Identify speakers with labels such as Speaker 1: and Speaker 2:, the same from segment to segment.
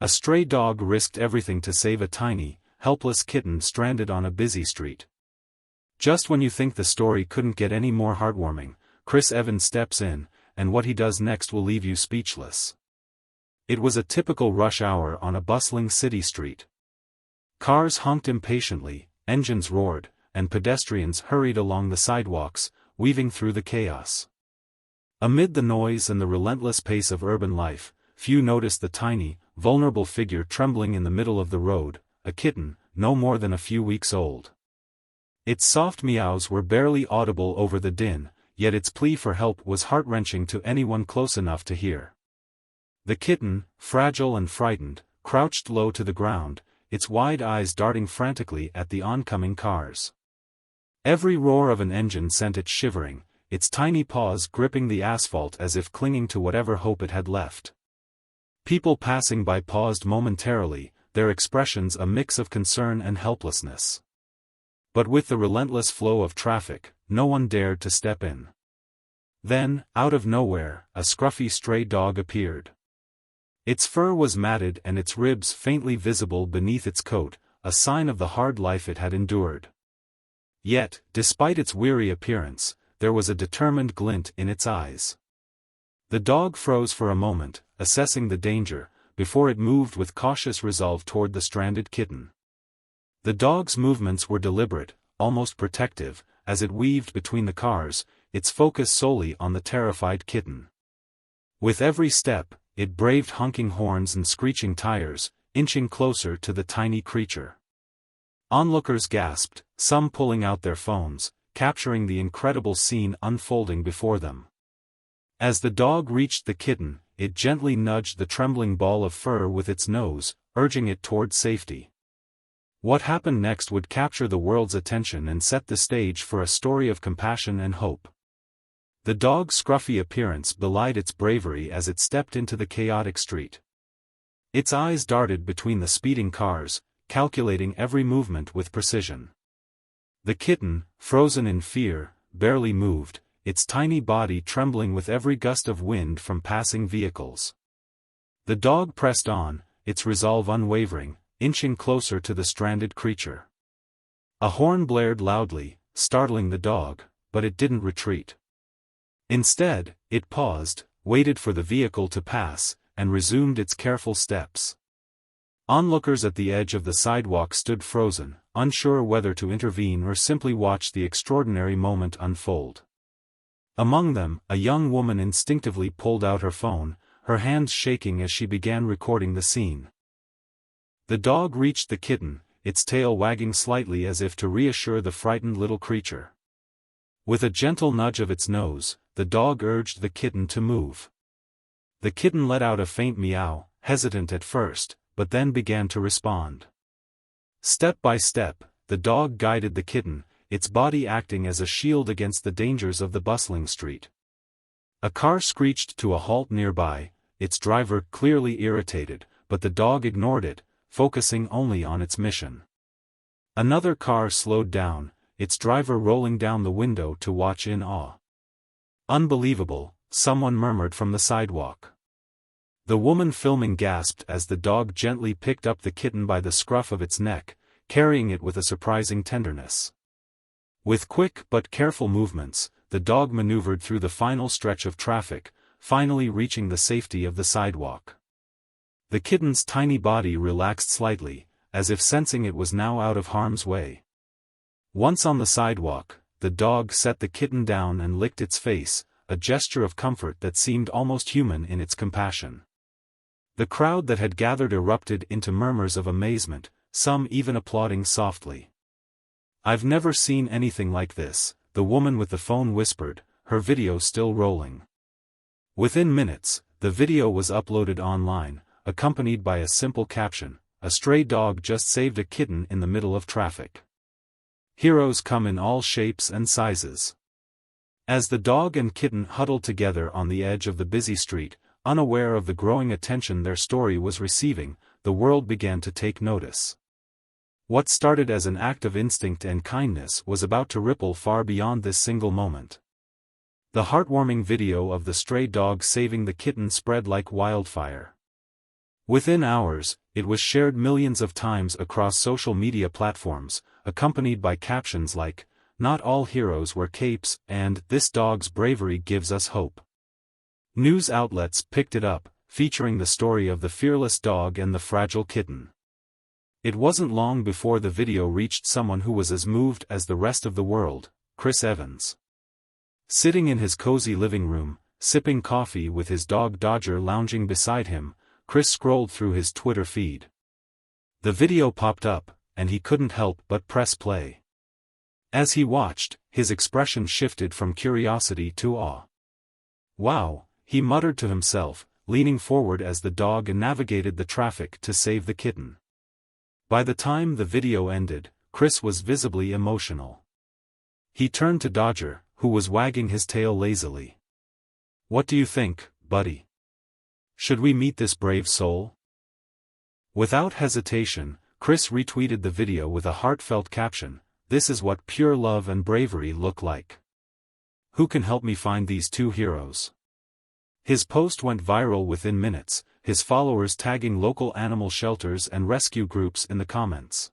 Speaker 1: A stray dog risked everything to save a tiny, helpless kitten stranded on a busy street. Just when you think the story couldn't get any more heartwarming, Chris Evans steps in, and what he does next will leave you speechless. It was a typical rush hour on a bustling city street. Cars honked impatiently, engines roared, and pedestrians hurried along the sidewalks, weaving through the chaos. Amid the noise and the relentless pace of urban life, few noticed the tiny, vulnerable figure trembling in the middle of the road, a kitten, no more than a few weeks old. Its soft meows were barely audible over the din, yet its plea for help was heart-wrenching to anyone close enough to hear. The kitten, fragile and frightened, crouched low to the ground, its wide eyes darting frantically at the oncoming cars. Every roar of an engine sent it shivering, its tiny paws gripping the asphalt as if clinging to whatever hope it had left. People passing by paused momentarily, their expressions a mix of concern and helplessness. But with the relentless flow of traffic, no one dared to step in. Then, out of nowhere, a scruffy stray dog appeared. Its fur was matted and its ribs faintly visible beneath its coat, a sign of the hard life it had endured. Yet, despite its weary appearance, there was a determined glint in its eyes. The dog froze for a moment, assessing the danger, before it moved with cautious resolve toward the stranded kitten. The dog's movements were deliberate, almost protective, as it weaved between the cars, its focus solely on the terrified kitten. With every step, it braved honking horns and screeching tires, inching closer to the tiny creature. Onlookers gasped, some pulling out their phones, capturing the incredible scene unfolding before them. As the dog reached the kitten, it gently nudged the trembling ball of fur with its nose, urging it toward safety. What happened next would capture the world's attention and set the stage for a story of compassion and hope. The dog's scruffy appearance belied its bravery as it stepped into the chaotic street. Its eyes darted between the speeding cars, calculating every movement with precision. The kitten, frozen in fear, barely moved, its tiny body trembling with every gust of wind from passing vehicles. The dog pressed on, its resolve unwavering, inching closer to the stranded creature. A horn blared loudly, startling the dog, but it didn't retreat. Instead, it paused, waited for the vehicle to pass, and resumed its careful steps. Onlookers at the edge of the sidewalk stood frozen, unsure whether to intervene or simply watch the extraordinary moment unfold. Among them, a young woman instinctively pulled out her phone, her hands shaking as she began recording the scene. The dog reached the kitten, its tail wagging slightly as if to reassure the frightened little creature. With a gentle nudge of its nose, the dog urged the kitten to move. The kitten let out a faint meow, hesitant at first, but then began to respond. Step by step, the dog guided the kitten, its body acting as a shield against the dangers of the bustling street. A car screeched to a halt nearby, its driver clearly irritated, but the dog ignored it, focusing only on its mission. Another car slowed down, its driver rolling down the window to watch in awe. "Unbelievable," someone murmured from the sidewalk. The woman filming gasped as the dog gently picked up the kitten by the scruff of its neck, carrying it with a surprising tenderness. With quick but careful movements, the dog maneuvered through the final stretch of traffic, finally reaching the safety of the sidewalk. The kitten's tiny body relaxed slightly, as if sensing it was now out of harm's way. Once on the sidewalk, the dog set the kitten down and licked its face, a gesture of comfort that seemed almost human in its compassion. The crowd that had gathered erupted into murmurs of amazement, some even applauding softly. "I've never seen anything like this," the woman with the phone whispered, her video still rolling. Within minutes, the video was uploaded online, accompanied by a simple caption: "A stray dog just saved a kitten in the middle of traffic." Heroes come in all shapes and sizes. As the dog and kitten huddled together on the edge of the busy street, unaware of the growing attention their story was receiving, the world began to take notice. What started as an act of instinct and kindness was about to ripple far beyond this single moment. The heartwarming video of the stray dog saving the kitten spread like wildfire. Within hours, it was shared millions of times across social media platforms, accompanied by captions like, "Not all heroes wear capes," and "This dog's bravery gives us hope." News outlets picked it up, featuring the story of the fearless dog and the fragile kitten. It wasn't long before the video reached someone who was as moved as the rest of the world, Chris Evans. Sitting in his cozy living room, sipping coffee with his dog Dodger lounging beside him, Chris scrolled through his Twitter feed. The video popped up, and he couldn't help but press play. As he watched, his expression shifted from curiosity to awe. "Wow," he muttered to himself, leaning forward as the dog navigated the traffic to save the kitten. By the time the video ended, Chris was visibly emotional. He turned to Dodger, who was wagging his tail lazily. "What do you think, buddy? Should we meet this brave soul?" Without hesitation, Chris retweeted the video with a heartfelt caption, "This is what pure love and bravery look like. Who can help me find these two heroes?" His post went viral within minutes, his followers tagging local animal shelters and rescue groups in the comments.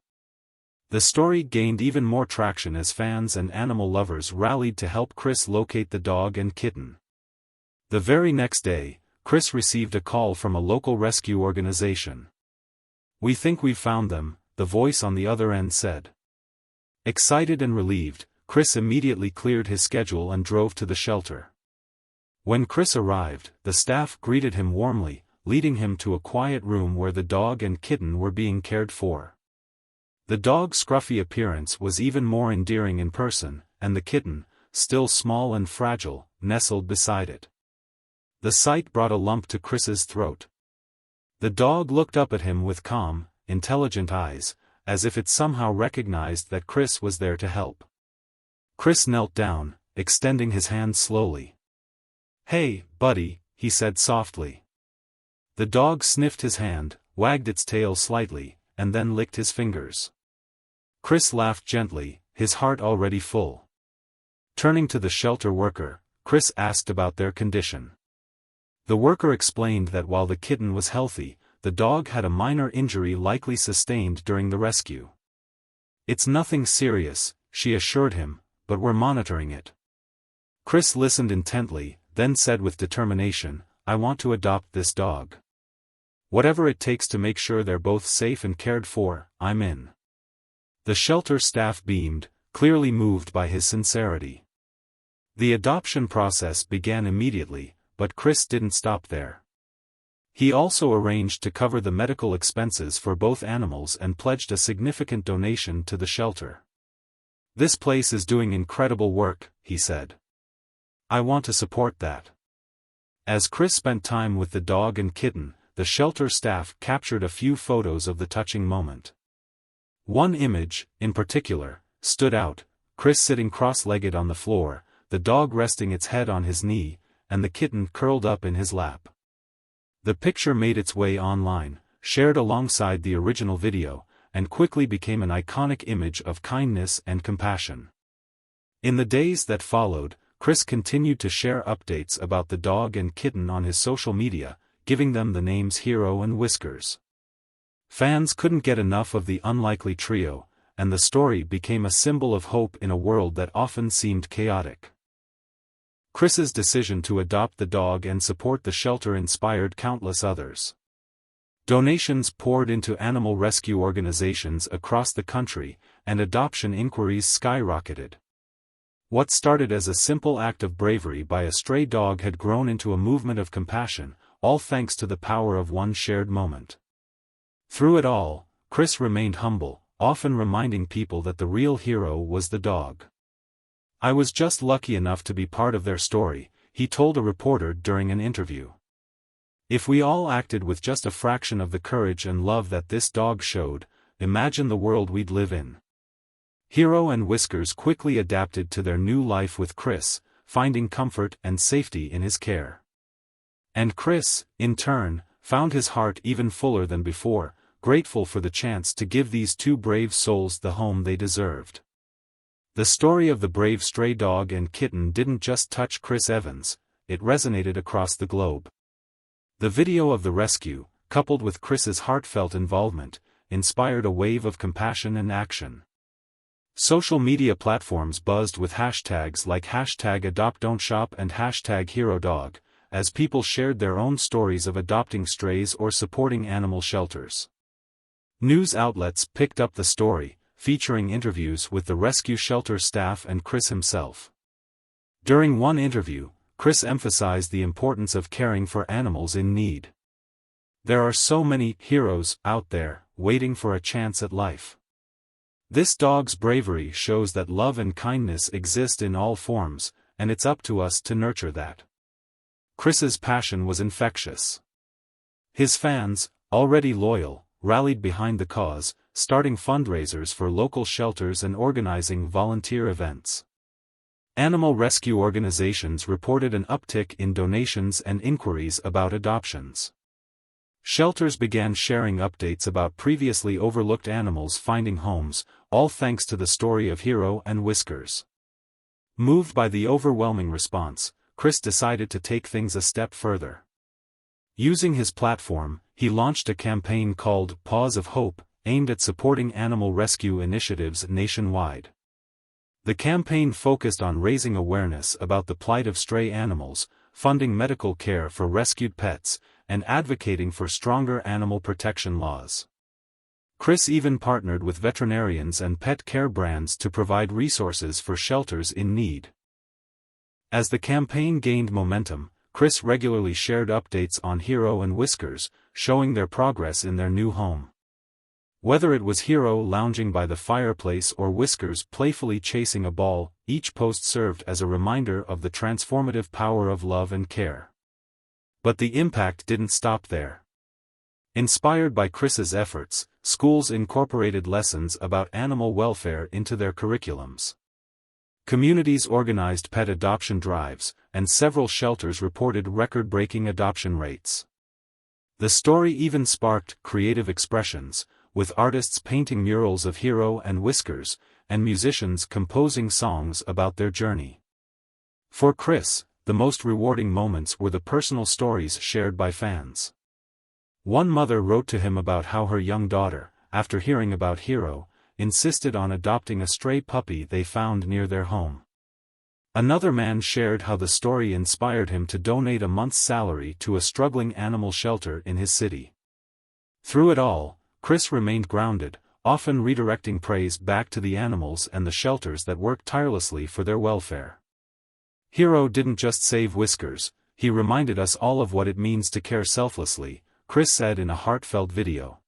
Speaker 1: The story gained even more traction as fans and animal lovers rallied to help Chris locate the dog and kitten. The very next day, Chris received a call from a local rescue organization. "We think we've found them," the voice on the other end said. Excited and relieved, Chris immediately cleared his schedule and drove to the shelter. When Chris arrived, the staff greeted him warmly, leading him to a quiet room where the dog and kitten were being cared for. The dog's scruffy appearance was even more endearing in person, and the kitten, still small and fragile, nestled beside it. The sight brought a lump to Chris's throat. The dog looked up at him with calm, intelligent eyes, as if it somehow recognized that Chris was there to help. Chris knelt down, extending his hand slowly. "Hey, buddy," he said softly. The dog sniffed his hand, wagged its tail slightly, and then licked his fingers. Chris laughed gently, his heart already full. Turning to the shelter worker, Chris asked about their condition. The worker explained that while the kitten was healthy, the dog had a minor injury likely sustained during the rescue. "It's nothing serious," she assured him, "but we're monitoring it." Chris listened intently, then said with determination, "I want to adopt this dog. Whatever it takes to make sure they're both safe and cared for, I'm in." The shelter staff beamed, clearly moved by his sincerity. The adoption process began immediately, but Chris didn't stop there. He also arranged to cover the medical expenses for both animals and pledged a significant donation to the shelter. "This place is doing incredible work," he said. "I want to support that." As Chris spent time with the dog and kitten, the shelter staff captured a few photos of the touching moment. One image, in particular, stood out: Chris sitting cross-legged on the floor, the dog resting its head on his knee, and the kitten curled up in his lap. The picture made its way online, shared alongside the original video, and quickly became an iconic image of kindness and compassion. In the days that followed, Chris continued to share updates about the dog and kitten on his social media, giving them the names Hero and Whiskers. Fans couldn't get enough of the unlikely trio, and the story became a symbol of hope in a world that often seemed chaotic. Chris's decision to adopt the dog and support the shelter inspired countless others. Donations poured into animal rescue organizations across the country, and adoption inquiries skyrocketed. What started as a simple act of bravery by a stray dog had grown into a movement of compassion, all thanks to the power of one shared moment. Through it all, Chris remained humble, often reminding people that the real hero was the dog. "I was just lucky enough to be part of their story," he told a reporter during an interview. "If we all acted with just a fraction of the courage and love that this dog showed, imagine the world we'd live in." Hero and Whiskers quickly adapted to their new life with Chris, finding comfort and safety in his care. And Chris, in turn, found his heart even fuller than before, grateful for the chance to give these two brave souls the home they deserved. The story of the brave stray dog and kitten didn't just touch Chris Evans, it resonated across the globe. The video of the rescue, coupled with Chris's heartfelt involvement, inspired a wave of compassion and action. Social media platforms buzzed with hashtags like #AdoptDon'tShop and #HeroDog, as people shared their own stories of adopting strays or supporting animal shelters. News outlets picked up the story, featuring interviews with the rescue shelter staff and Chris himself. During one interview, Chris emphasized the importance of caring for animals in need. "There are so many heroes out there, waiting for a chance at life. This dog's bravery shows that love and kindness exist in all forms, and it's up to us to nurture that." Chris's passion was infectious. His fans, already loyal, rallied behind the cause, starting fundraisers for local shelters and organizing volunteer events. Animal rescue organizations reported an uptick in donations and inquiries about adoptions. Shelters began sharing updates about previously overlooked animals finding homes, all thanks to the story of Hero and Whiskers. Moved by the overwhelming response, Chris decided to take things a step further. Using his platform, he launched a campaign called Paws of Hope, aimed at supporting animal rescue initiatives nationwide. The campaign focused on raising awareness about the plight of stray animals, funding medical care for rescued pets, and advocating for stronger animal protection laws. Chris even partnered with veterinarians and pet care brands to provide resources for shelters in need. As the campaign gained momentum, Chris regularly shared updates on Hero and Whiskers, showing their progress in their new home. Whether it was Hero lounging by the fireplace or Whiskers playfully chasing a ball, each post served as a reminder of the transformative power of love and care. But the impact didn't stop there. Inspired by Chris's efforts, schools incorporated lessons about animal welfare into their curriculums. Communities organized pet adoption drives, and several shelters reported record-breaking adoption rates. The story even sparked creative expressions, with artists painting murals of Hero and Whiskers, and musicians composing songs about their journey. For Chris, the most rewarding moments were the personal stories shared by fans. One mother wrote to him about how her young daughter, after hearing about Hero, insisted on adopting a stray puppy they found near their home. Another man shared how the story inspired him to donate a month's salary to a struggling animal shelter in his city. Through it all, Chris remained grounded, often redirecting praise back to the animals and the shelters that worked tirelessly for their welfare. Hero didn't just save Whiskers, he reminded us all of what it means to care selflessly, Chris said in a heartfelt video.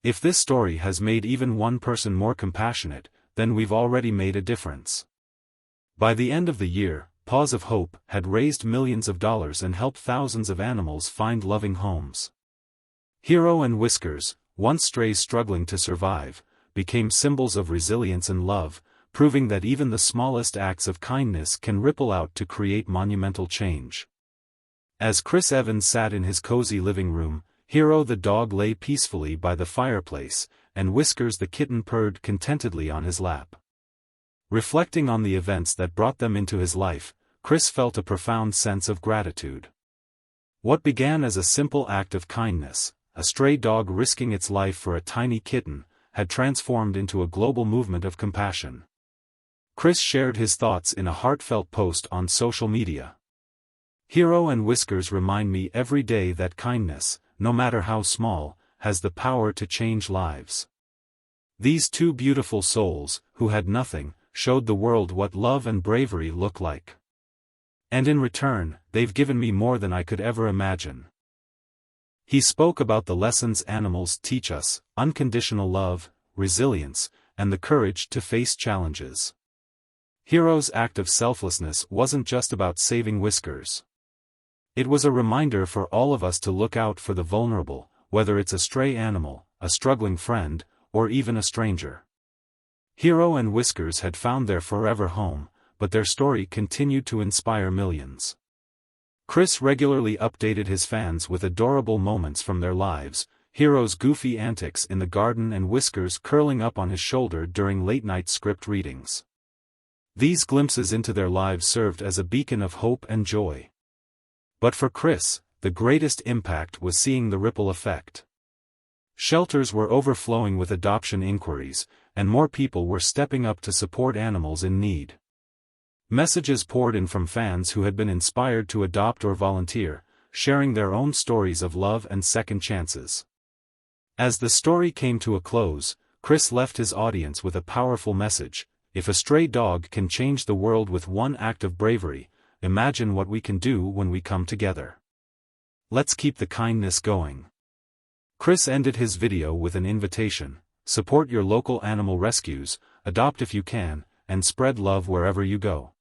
Speaker 1: "If this story has made even one person more compassionate, then we've already made a difference." By the end of the year, Paws of Hope had raised millions of dollars and helped thousands of animals find loving homes. Hero and Whiskers, once strays struggling to survive, became symbols of resilience and love, proving that even the smallest acts of kindness can ripple out to create monumental change. As Chris Evans sat in his cozy living room, Hero the dog lay peacefully by the fireplace, and Whiskers the kitten purred contentedly on his lap. Reflecting on the events that brought them into his life, Chris felt a profound sense of gratitude. What began as a simple act of kindness, a stray dog risking its life for a tiny kitten, had transformed into a global movement of compassion. Chris shared his thoughts in a heartfelt post on social media. "Hero and Whiskers remind me every day that kindness, no matter how small, has the power to change lives. These two beautiful souls, who had nothing, showed the world what love and bravery look like. And in return, they've given me more than I could ever imagine." He spoke about the lessons animals teach us: unconditional love, resilience, and the courage to face challenges. Hero's act of selflessness wasn't just about saving Whiskers. It was a reminder for all of us to look out for the vulnerable, whether it's a stray animal, a struggling friend, or even a stranger. Hero and Whiskers had found their forever home, but their story continued to inspire millions. Chris regularly updated his fans with adorable moments from their lives, Hero's goofy antics in the garden and Whiskers curling up on his shoulder during late-night script readings. These glimpses into their lives served as a beacon of hope and joy. But for Chris, the greatest impact was seeing the ripple effect. Shelters were overflowing with adoption inquiries, and more people were stepping up to support animals in need. Messages poured in from fans who had been inspired to adopt or volunteer, sharing their own stories of love and second chances. As the story came to a close, Chris left his audience with a powerful message: if a stray dog can change the world with one act of bravery, imagine what we can do when we come together. Let's keep the kindness going. Chris ended his video with an invitation: support your local animal rescues, adopt if you can, and spread love wherever you go.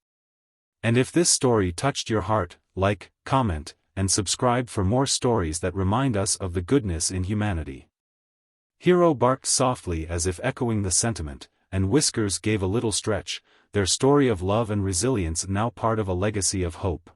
Speaker 1: And if this story touched your heart, like, comment, and subscribe for more stories that remind us of the goodness in humanity. Hero barked softly as if echoing the sentiment, and Whiskers gave a little stretch, their story of love and resilience now part of a legacy of hope.